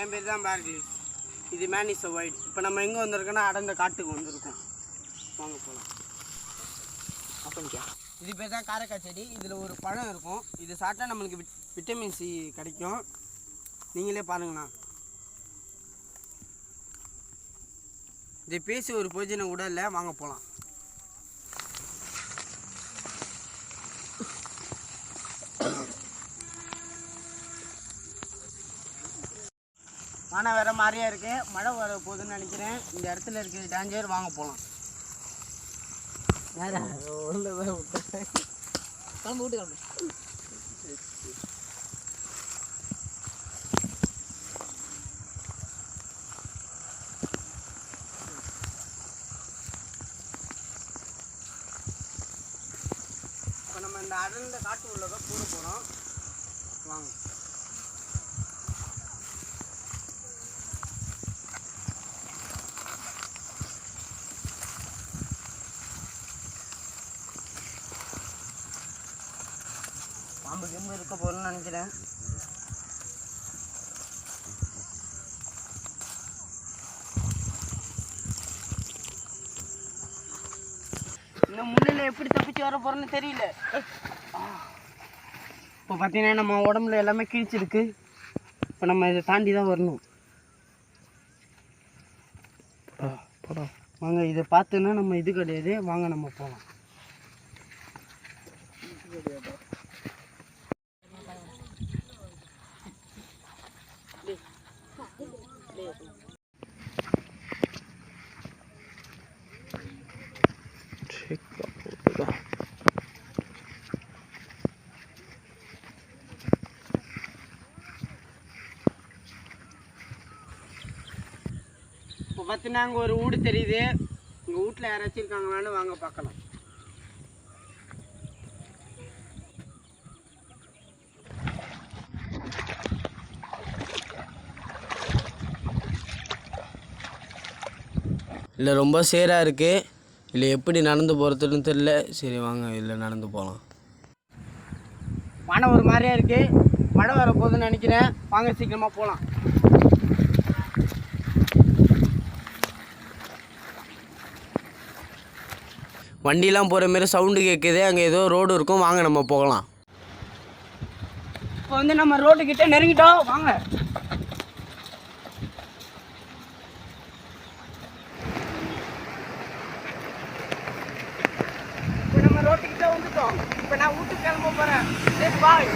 என் பேர் தான் பேர்கிளிஸ். இது மேனிஸ் ஒயிட். இப்போ நம்ம எங்கே வந்திருக்கோன்னா அடர்ந்த காட்டுக்கு வந்திருக்கோம். வாங்க போகலாம். அப்படியா? இது பேர் தான் காரைக்காய் செடி. இதில் ஒரு பழம் இருக்கும். இது சாப்பிட்டா நம்மளுக்கு விட்டமின் சி கிடைக்கும். நீங்களே பாருங்களா. இதை பேசி ஒரு பிரயோஜனம் கூட இல்லை. வாங்க போகலாம். வானம் வேற மாதிரியா இருக்கு. மழை வர போகுதுன்னு நினைக்கிறேன். இந்த இடத்துல இருக்கிற டேஞ்சர். வாங்க போகலாம். இப்போ நம்ம இந்த அடர்ந்த காட்டு உள்ளதை போட போகிறோம். வாங்க. பாம்பு கிம்பு இருக்க போகிறோன்னு நினைக்கிறேன். இந்த முள்ளில் எப்படி தப்பிச்சு வர போகிறோன்னு தெரியல. இப்போ பார்த்தீங்கன்னா நம்ம உடம்புல எல்லாமே கிழிச்சிருக்கு. இப்போ நம்ம இதை தாண்டி தான் வரணும். போகிறோம் வாங்க. இதை பார்த்துன்னா நம்ம இது கிடையாது. வாங்க நம்ம போகலாம். இப்போ பார்த்தீங்கன்னா அங்கே ஒரு வீடு தெரியுது. உங்கள் வீட்டில் யாராச்சும் இருக்காங்களான்னு வாங்க பார்க்கலாம். இல்லை ரொம்ப சேராக இருக்குது. இல்லை எப்படி நடந்து போகிறதுன்னு தெரியல. சரி வாங்க இல்லை நடந்து போகலாம். வானம் ஒரு மாதிரியா இருக்குது. மழை வர போகுதுன்னு நினைக்கிறேன். வாங்க சீக்கிரமாக போகலாம். வண்டிலாம் போகிற மாரி சவுண்டு கேட்குது. அங்கே ஏதோ ரோடு இருக்கும். வாங்க நம்ம போகலாம். இப்போ வந்து நம்ம ரோடு கிட்ட நெருங்கிட்டோம். வாங்க. இப்போ நம்ம ரோட்டுக்கிட்ட வந்துட்டோம். இப்போ நான் வீட்டுக்கு கிளம்ப போகிறேன். பாய்.